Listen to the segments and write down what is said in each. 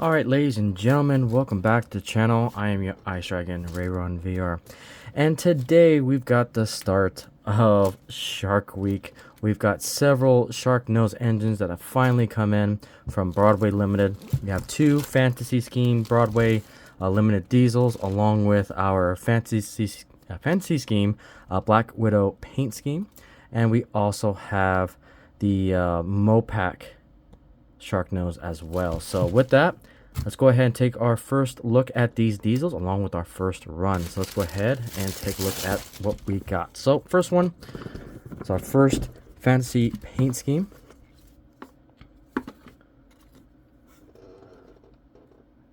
Alright, ladies and gentlemen, welcome back to the channel. I am your Ice Dragon, RayronVR. And today we've got the start of Shark Week. We've got several Sharknose engines that have finally come in from Broadway Limited. We have two Fantasy Scheme Broadway Limited diesels, along with our Fantasy Scheme Black Widow paint scheme. And we also have the Mopac Sharknose as well. So with that, let's go ahead and take our first look at these diesels along with our first run. So let's go ahead and take a look at what we got. So first one is our first Fantasy paint scheme.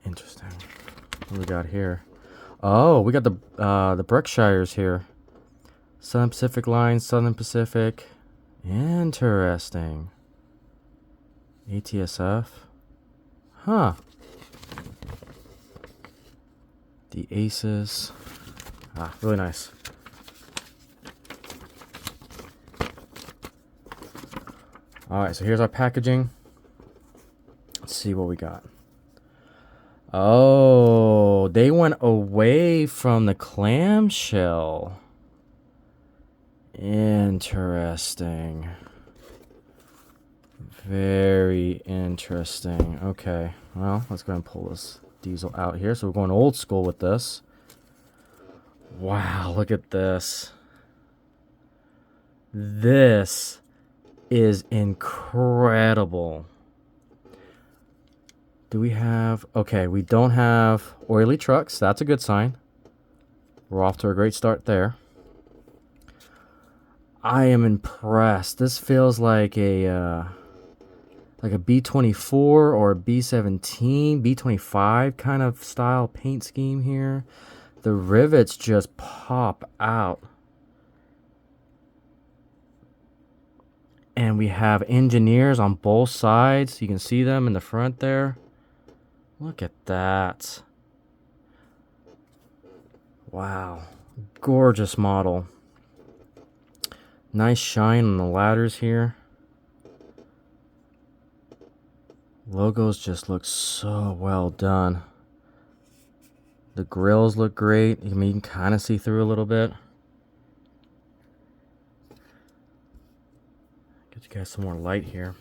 Interesting. What do we got here? Oh, we got the Berkshires here. Southern Pacific line, Southern Pacific. Interesting. ATSF. Huh. The Aces. Ah, really nice. Alright, so here's our packaging. Let's see what we got. Oh, they went away from the clamshell. Interesting. Very interesting. Okay, well, let's go ahead and pull this diesel out here. So we're going old school with this. Wow, look at this. This is incredible. Do we have... Okay, we don't have oily trucks. That's a good sign. We're off to a great start there. I am impressed. This feels like a B24 or a B17, B25 kind of style paint scheme here. The rivets just pop out. And we have engineers on both sides. You can see them in the front there. Look at that. Wow. Gorgeous model. Nice shine on the ladders here. Logos just look so well done. The grills look great. I mean, you can kind of see through a little bit. Get you guys some more light here.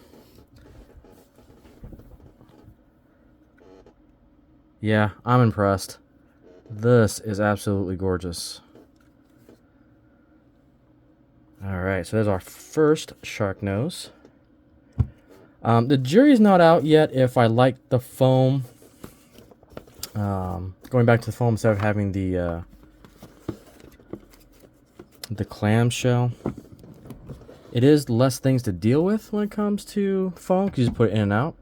Yeah, I'm impressed. This is absolutely gorgeous. Alright, so there's our first Sharknose. The jury's not out yet if I like the foam. Going back to the foam instead of having the clamshell. It is less things to deal with when it comes to foam because you just put it in and out.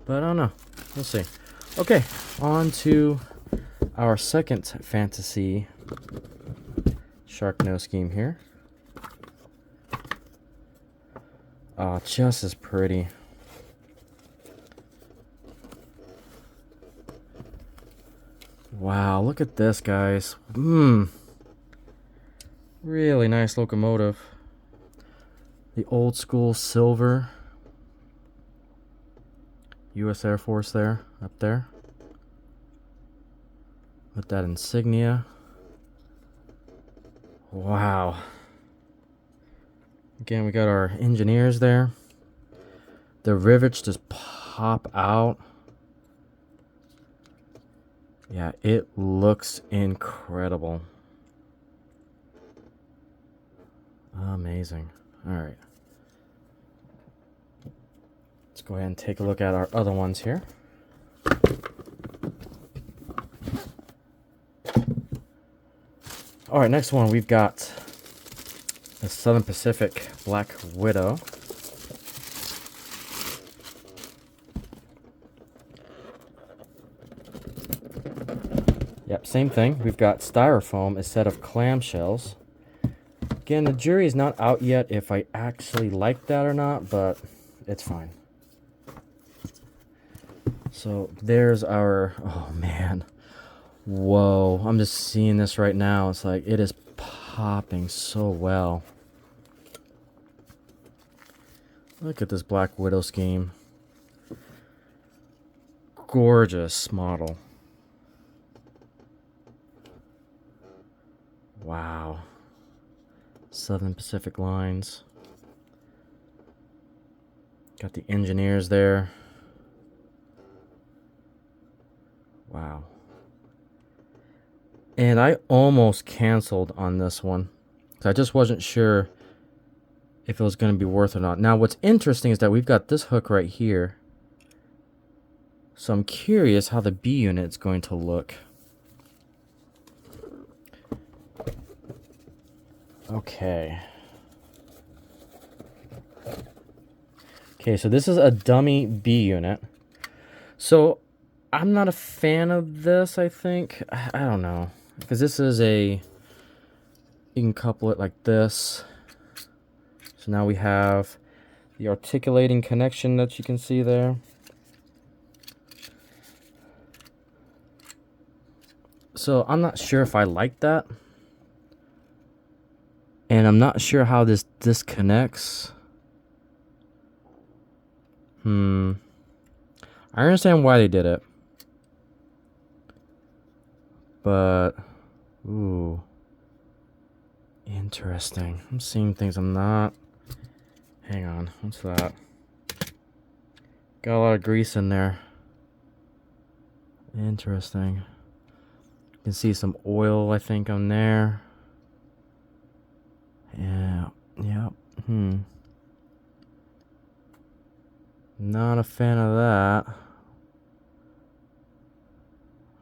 But I don't know. We'll see. Okay, on to our second Fantasy Sharknose scheme here. Oh, just as pretty. Wow, look at this, guys. Really nice locomotive. The old school silver. U.S. Air Force there, up there. With that insignia. Wow. Again, we got our engineers there. The rivets just pop out. Yeah, it looks incredible. Amazing. All right. Let's go ahead and take a look at our other ones here. All right, next one we've got the Southern Pacific Black Widow. Yep, same thing. We've got styrofoam instead of clamshells. Again, the jury is not out yet if I actually like that or not, but it's fine. So there's our... Oh, man. Whoa. I'm just seeing this right now. It's like it is popping so well. Look at this Black Widow scheme. gorgeous model. Wow. Southern Pacific lines. Got the engineers there. Wow. And I almost canceled on this one. I just wasn't sure if it was going to be worth it or not. Now, what's interesting is that we've got this hook right here. So I'm curious how the B unit is going to look. Okay. Okay, so this is a dummy B unit. So I'm not a fan of this, I think. I don't know. Because this is a... You can couple it like this. So now we have the articulating connection that you can see there. So I'm not sure if I like that. And I'm not sure how this disconnects. I understand why they did it. But, ooh. Interesting. I'm seeing things I'm not. Hang on, what's that? Got a lot of grease in there. Interesting. You can see some oil, I think, on there. Yeah, yep. Not a fan of that.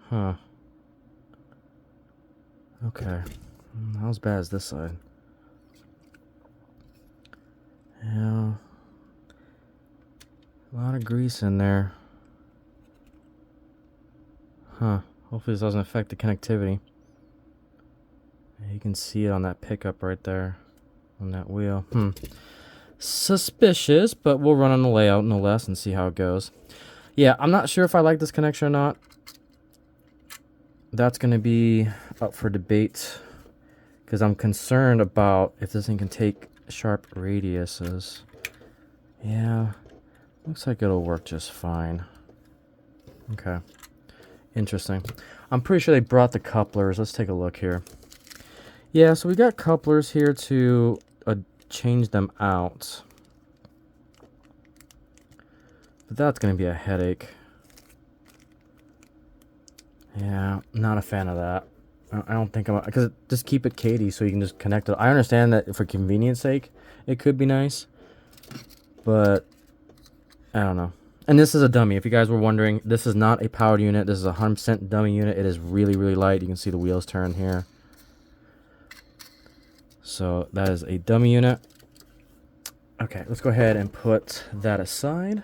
Huh. Okay. Not as bad as this side. Yeah. A lot of grease in there. Huh. Hopefully this doesn't affect the connectivity. You can see it on that pickup right there. On that wheel. Suspicious, but we'll run on the layout no less and see how it goes. Yeah, I'm not sure if I like this connection or not. That's going to be up for debate. Because I'm concerned about if this thing can take sharp radiuses. Yeah, looks like it'll work just fine. Okay, interesting. I'm pretty sure they brought the couplers. Let's take a look here. Yeah, so we got couplers here to change them out. But that's going to be a headache. Yeah, not a fan of that. I don't think I'm... Because just keep it Katie so you can just connect it. I understand that for convenience sake, it could be nice. But, I don't know. And this is a dummy. If you guys were wondering, this is not a powered unit. This is a 100% dummy unit. It is really, really light. You can see the wheels turn here. So, that is a dummy unit. Okay, let's go ahead and put that aside.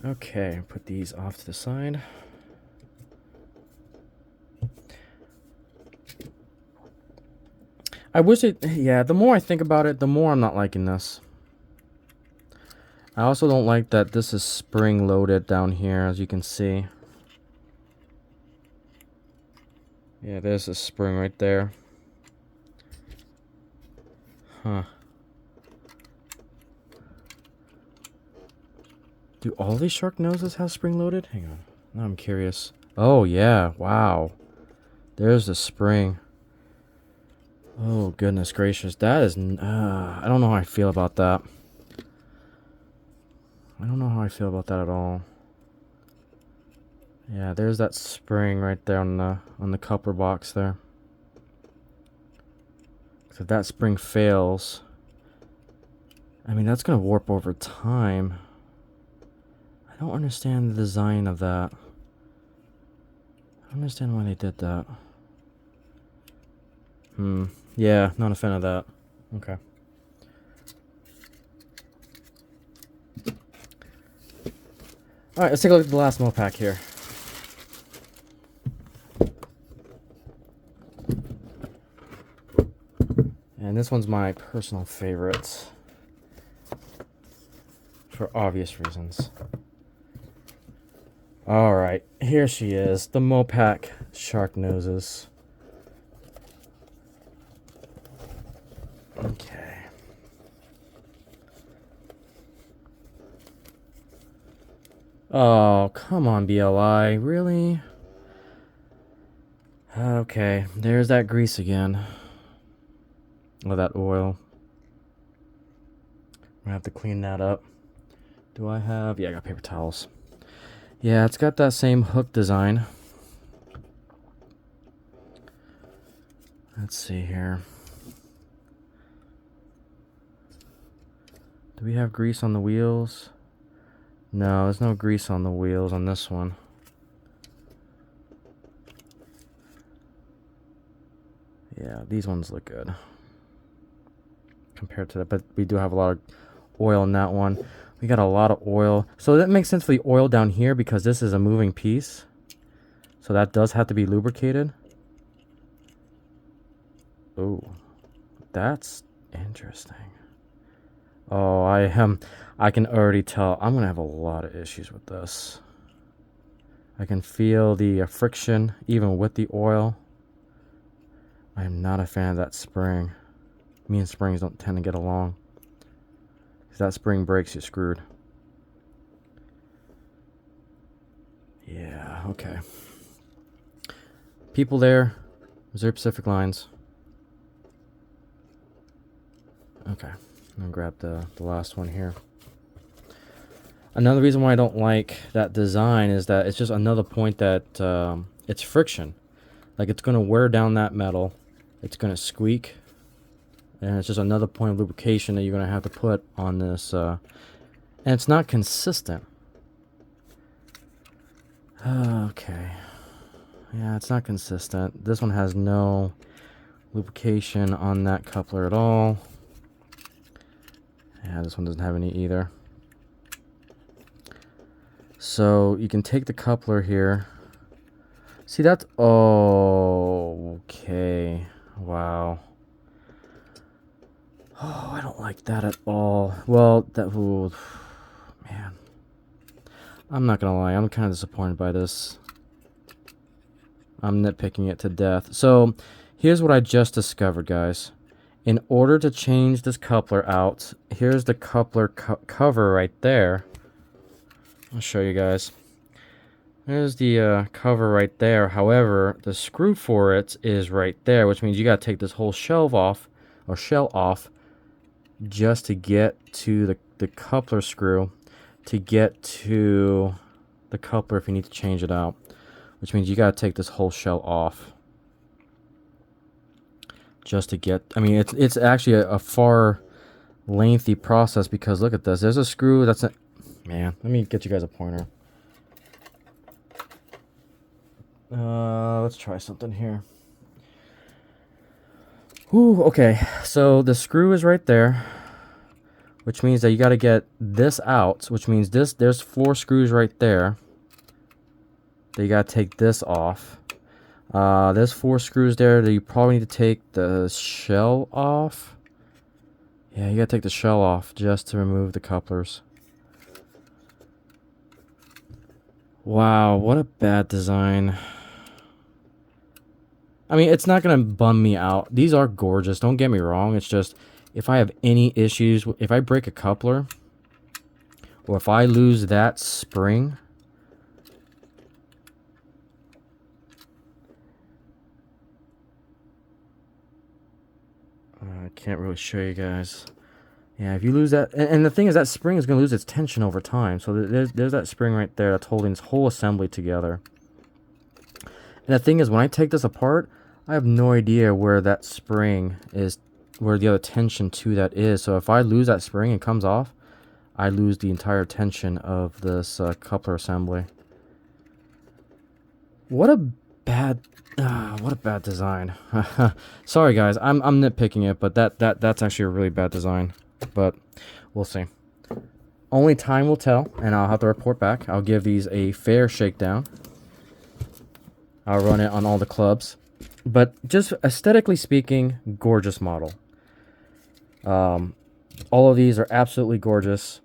Okay, put these off to the side. I wish it... Yeah, the more I think about it, the more I'm not liking this. I also don't like that this is spring-loaded down here, as you can see. Yeah, there's a spring right there. Huh. Do all these Sharknoses have spring-loaded? Hang on. Now I'm curious. Oh, yeah. Wow. There's the spring. Oh, goodness gracious. That is... I don't know how I feel about that. I don't know how I feel about that at all. Yeah, there's that spring right there on the coupler box there. So if that spring fails... I mean, that's going to warp over time. I don't understand the design of that. I don't understand why they did that. Yeah, not a fan of that. Okay. Alright, let's take a look at the last pack here. And this one's my personal favorite. For obvious reasons. Alright, here she is. The Mopac Sharknoses. Okay. Oh, come on, BLI. Really? Okay, there's that grease again. Or that oil. I'm gonna have to clean that up. Do I have... Yeah, I got paper towels. Yeah, it's got that same hook design. Let's see here. Do we have grease on the wheels? No, there's no grease on the wheels on this one. Yeah, these ones look good compared to that, but we do have a lot of oil in that one. We got a lot of oil, so that makes sense for the oil down here because this is a moving piece, so that does have to be lubricated. Oh, that's interesting. Oh, I can already tell I'm gonna have a lot of issues with this. I can feel the friction even with the oil. I am not a fan of that spring. Me and springs don't tend to get along. If that spring breaks, you're screwed. Yeah, okay. People there, Missouri Pacific lines. Okay, I'm gonna grab the last one here. Another reason why I don't like that design is that it's just another point that it's friction. Like it's gonna wear down that metal. It's gonna squeak. And it's just another point of lubrication that you're gonna have to put on this. And it's not consistent. Okay. Yeah, it's not consistent. This one has no lubrication on that coupler at all. Yeah, this one doesn't have any either. So you can take the coupler here. See, that's... Oh, okay. Wow. Oh, I don't like that at all. Well, that... Ooh, man. I'm not gonna lie. I'm kind of disappointed by this. I'm nitpicking it to death. So, here's what I just discovered, guys. In order to change this coupler out, here's the coupler cover right there. I'll show you guys. There's the cover right there. However, the screw for it is right there, which means you gotta take this whole shell off just to get to the coupler screw, to get to the coupler if you need to change it out, which means you gotta take this whole shell off just to get... I mean, it's actually a far lengthy process because look at this. There's a screw that's... Man, let me get you guys a pointer. Let's try something here. Ooh, okay. So the screw is right there, which means that you got to get this out, which means there's 4 screws right there. That you got to take this off. There's 4 screws there that you probably need to take the shell off. Yeah, you got to take the shell off just to remove the couplers. Wow, what a bad design. I mean, it's not going to bum me out. These are gorgeous, don't get me wrong. It's just, if I have any issues, if I break a coupler, or if I lose that spring, I can't really show you guys. Yeah, if you lose that, and the thing is that spring is going to lose its tension over time. So there's that spring right there that's holding this whole assembly together. And the thing is, when I take this apart, I have no idea where that spring is, where the other tension to that is. So if I lose that spring and comes off, I lose the entire tension of this coupler assembly. What a bad design. Sorry guys, I'm nitpicking it, but that's actually a really bad design. But we'll see. Only time will tell, and I'll have to report back. I'll give these a fair shakedown. I'll run it on all the clubs. But just aesthetically speaking, gorgeous model. All of these are absolutely gorgeous.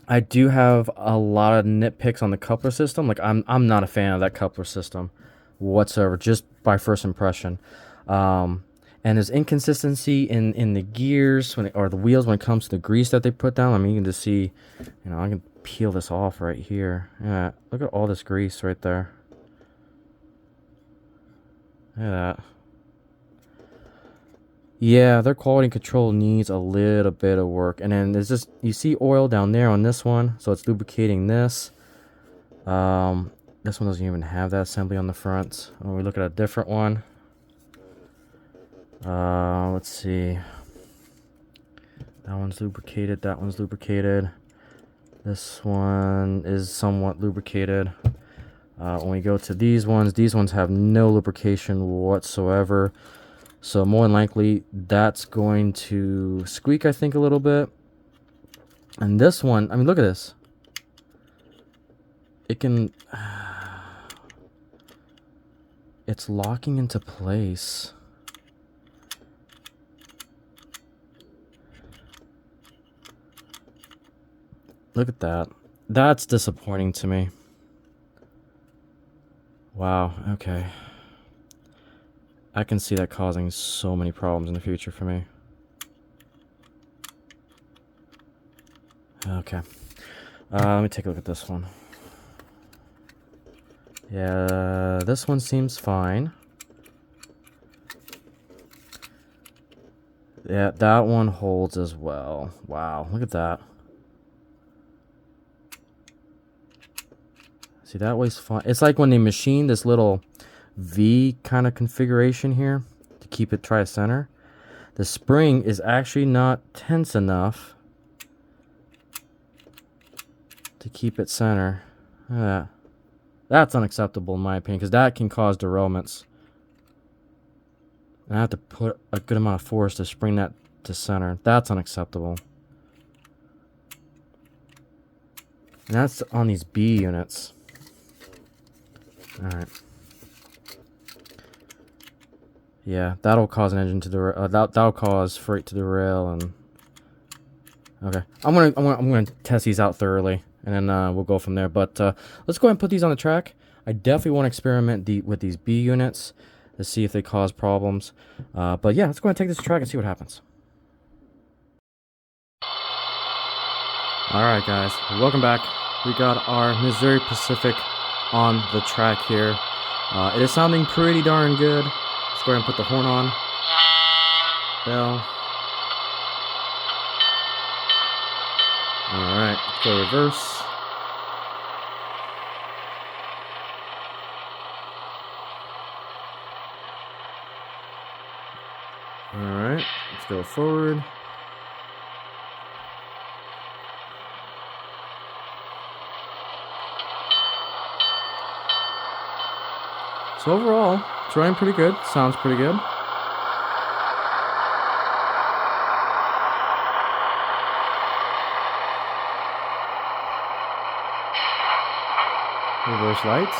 I do have a lot of nitpicks on the coupler system. Like I'm not a fan of that coupler system whatsoever, just by first impression. And And there's inconsistency in the gears or the wheels when it comes to the grease that they put down. I mean, you can just see, you know, I can peel this off right here. Yeah, look at all this grease right there. Look at that. Yeah, their quality control needs a little bit of work. And then there's just, you see oil down there on this one, so it's lubricating this. This one doesn't even have that assembly on the front. When we look at a different one, let's see. That one's lubricated. That one's lubricated. This one is somewhat lubricated. When we go to these ones have no lubrication whatsoever. So more than likely, that's going to squeak, I think, a little bit. And this one, I mean, look at this. It can... It's locking into place. Look at that. That's disappointing to me. Wow, okay. I can see that causing so many problems in the future for me. Okay. Let me take a look at this one. Yeah, this one seems fine. Yeah, that one holds as well. Wow, look at that. See, that way's fine. It's like when they machine this little V kind of configuration here to keep it tri-center. The spring is actually not tense enough to keep it center. Look at that. That's unacceptable in my opinion, because that can cause derailments. And I have to put a good amount of force to spring that to center. That's unacceptable. And that's on these B units. Alright. Yeah, that'll cause an engine to derail. That'll cause freight to derail, and okay. I'm gonna test these out thoroughly, and then we'll go from there. But let's go ahead and put these on the track. I definitely want to experiment with these B units to see if they cause problems. But yeah, let's go ahead and take this to track and see what happens. All right, guys, welcome back. We got our Missouri Pacific on the track here. It is sounding pretty darn good. Let's go ahead and put the horn on. Bell. Alright, let's go reverse. Alright, let's go forward. So overall, it's running pretty good. Sounds pretty good. Reverse lights.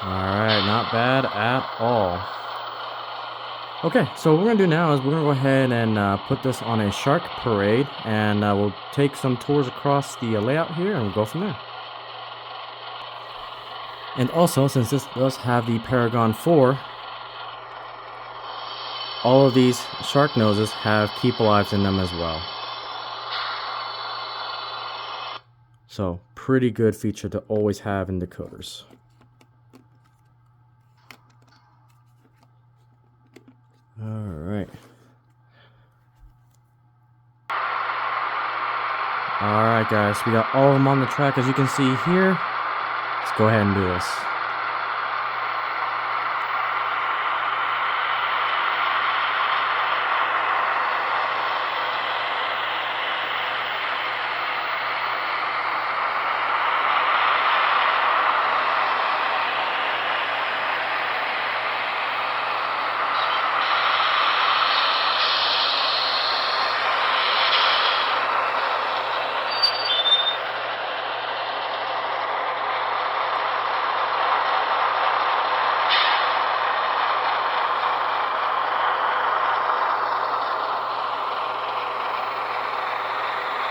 Alright, not bad at all. Okay, so what we're going to do now is we're going to go ahead and put this on a shark parade, and we'll take some tours across the layout here and we'll go from there. And also, since this does have the Paragon 4, all of these Sharknoses have keep alives in them as well. So, pretty good feature to always have in decoders. Alright. Alright guys, we got all of them on the track as you can see here. Let's go ahead and do this.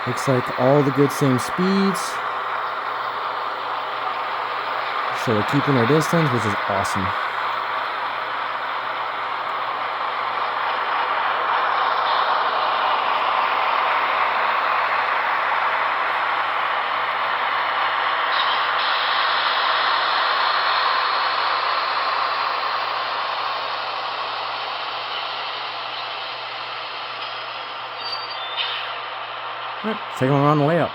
Looks like all the good same speeds. so they're keeping their distance, which is awesome. All right, second one on the way up.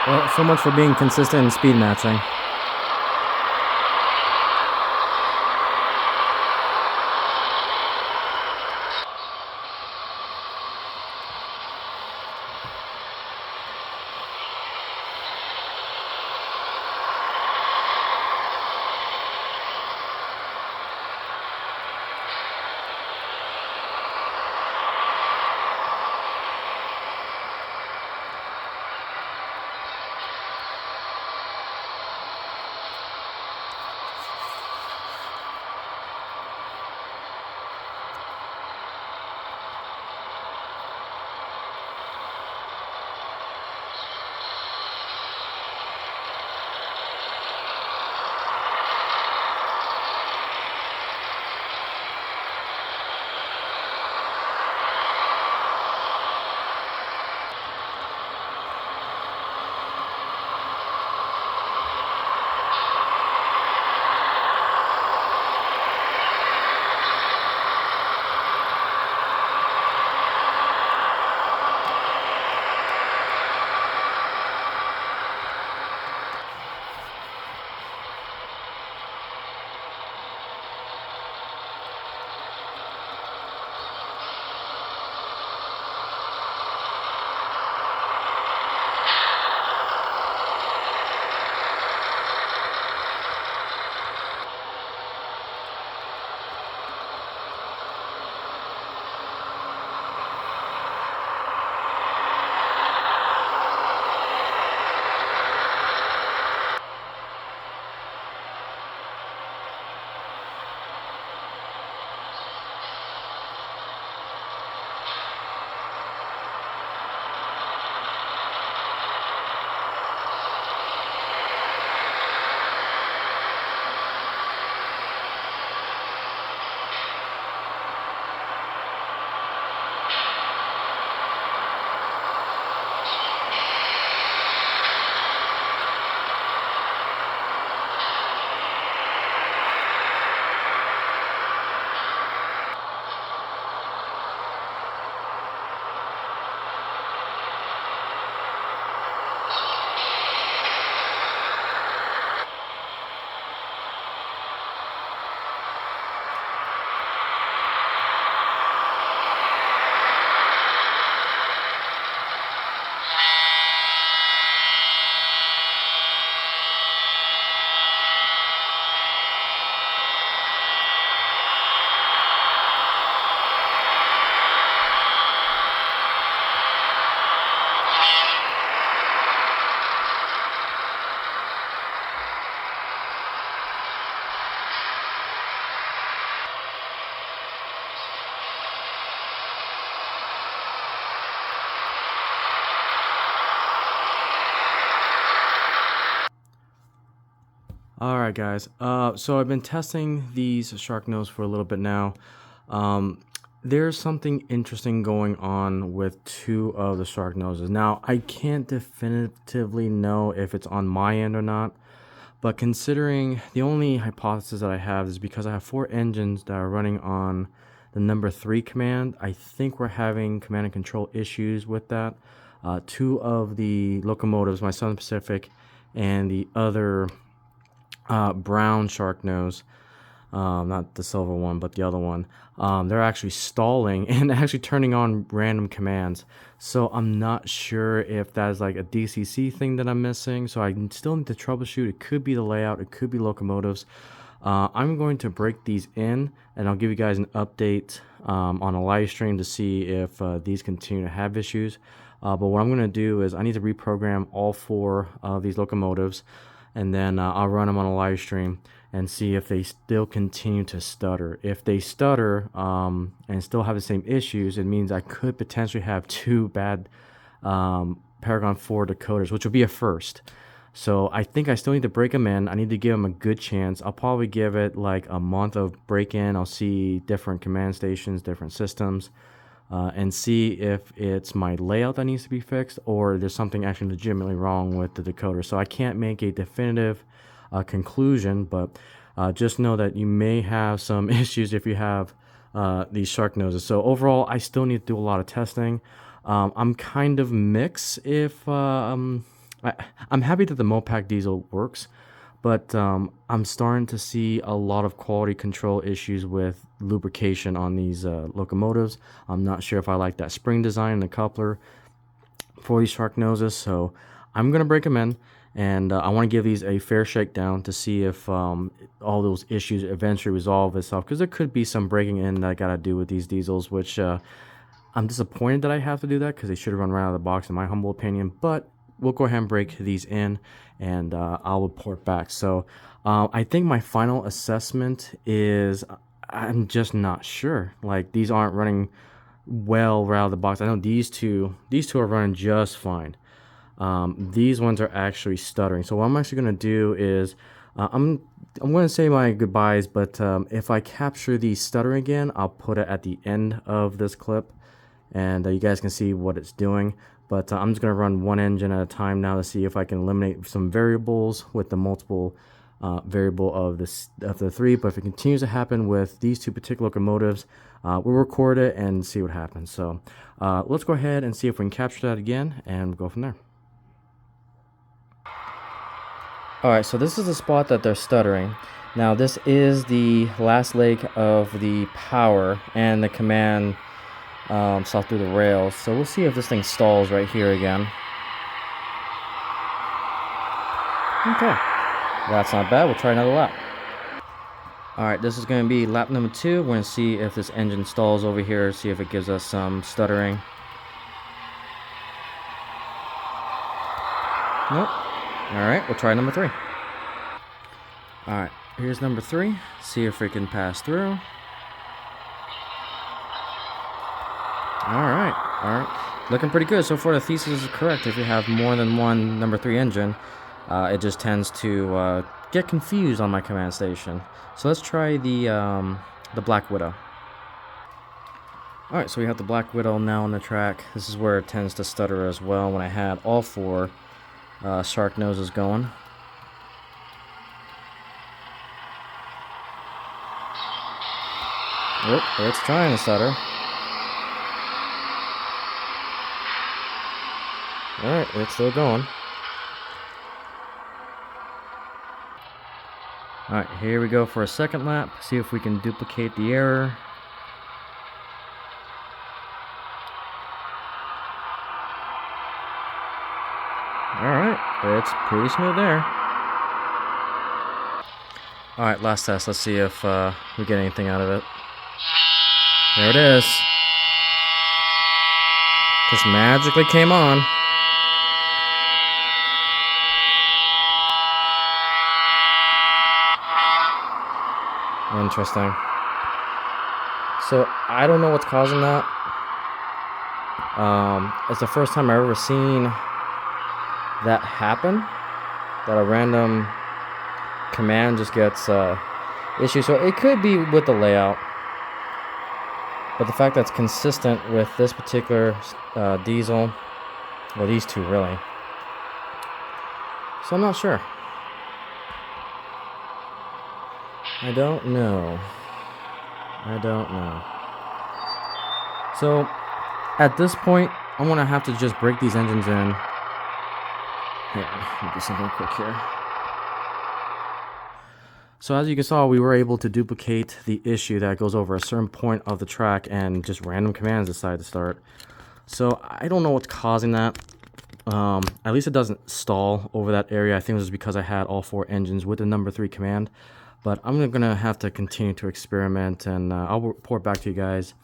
Well, so much for being consistent and speed matching. Alright guys, so I've been testing these Sharknose for a little bit now. There's something interesting going on with two of the Sharknoses. Now, I can't definitively know if it's on my end or not, But considering the only hypothesis that I have is because I have 4 engines that are running on the number 3 command, I think we're having command and control issues with that. 2 of the locomotives, my Southern Pacific and the other brown Sharknose, not the silver one, but the other one, they're actually stalling and actually turning on random commands. So I'm not sure if that's like a DCC thing that I'm missing. So I still need to troubleshoot. It could be the layout, it could be locomotives. I'm going to break these in and I'll give you guys an update on a live stream to see if these continue to have issues. But what I'm going to do is I need to reprogram all 4 of these locomotives, and then I'll run them on a live stream and see if they still continue to stutter. If they stutter and still have the same issues, it means I could potentially have 2 bad Paragon 4 decoders, which would be a first. So I think I still need to break them in. I need to give them a good chance. I'll probably give it like a month of break-in. I'll see different command stations, different systems, and see if it's my layout that needs to be fixed or there's something actually legitimately wrong with the decoder. So I can't make a definitive conclusion, but just know that you may have some issues if you have these Sharknoses. So overall, I still need to do a lot of testing. I'm kind of mixed. If I'm happy that the Mopac diesel works, but I'm starting to see a lot of quality control issues with lubrication on these locomotives. I'm not sure if I like that spring design in the coupler for these Sharknoses, so I'm gonna break them in, and I want to give these a fair shakedown to see if all those issues eventually resolve itself, because there could be some breaking in that I gotta do with these diesels, which I'm disappointed that I have to do that because they should have run right out of the box in my humble opinion. But we'll go ahead and break these in, and I'll report back. So I think my final assessment is I'm just not sure. Like, these aren't running well right out of the box. I know these two are running just fine. These ones are actually stuttering. So what I'm actually going to do is I'm going to say my goodbyes, but if I capture the stuttering again, I'll put it at the end of this clip, and you guys can see what it's doing. But I'm just going to run one engine at a time now to see if I can eliminate some variables with the multiple variable of the 3. But if it continues to happen with these 2 particular locomotives, we'll record it and see what happens. So let's go ahead and see if we can capture that again, and we'll go from there. Alright, so this is the spot that they're stuttering. Now this is the last leg of the power and the command saw through the rails. So we'll see if this thing stalls right here again. Okay, that's not bad. We'll try another lap. Alright, this is going to be lap number 2. We're going to see if this engine stalls over here, see if it gives us some stuttering. Nope. Alright, we'll try number 3. Alright, here's number 3. See if we can pass through. Alright. Looking pretty good. So far the thesis is correct. If you have more than one number 3 engine, it just tends to get confused on my command station. So let's try the Black Widow. Alright, so we have the Black Widow now on the track. This is where it tends to stutter as well when I had all 4 Sharknoses going. Oop, it's trying to stutter. Alright, it's still going. Alright, here we go for a second lap. See if we can duplicate the error. Alright, it's pretty smooth there. Alright, last test. Let's see if we get anything out of it. There it is. Just magically came on. Interesting. So I don't know what's causing that. It's the first time I've ever seen that happen, that a random command just gets issued. So it could be with the layout, but the fact that it's consistent with this particular diesel, well, these 2 really. So I'm not sure. I don't know. I don't know. So, at this point, I'm going to have to just break these engines in. Here, let me do something quick here. So as you can saw, we were able to duplicate the issue that goes over a certain point of the track and just random commands decide to start. So I don't know what's causing that. At least it doesn't stall over that area. I think it was because I had all 4 engines with the number 3 command. But I'm going to have to continue to experiment, and I'll report back to you guys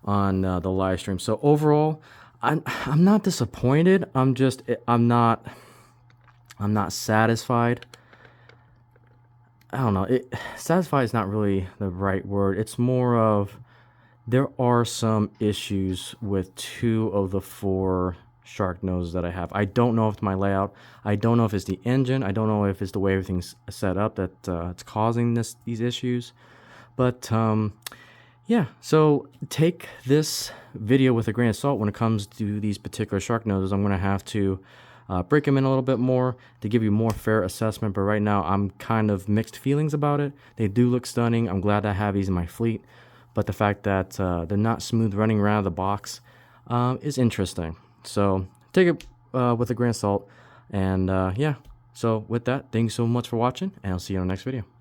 on the live stream. So overall, I'm not disappointed. I'm not satisfied. I don't know. Satisfied is not really the right word. It's more of there are some issues with 2 of the 4 Sharknose that I have. I don't know if it's my layout. I don't know if it's the engine. I don't know if it's the way everything's set up that it's causing these issues. But yeah, so take this video with a grain of salt when it comes to these particular Sharknoses. I'm going to have to break them in a little bit more to give you more fair assessment. But right now, I'm kind of mixed feelings about it. They do look stunning. I'm glad I have these in my fleet. But the fact that they're not smooth running around the box is interesting. So take it with a grain of salt. And yeah, so with that, thank you so much for watching, and I'll see you on the next video.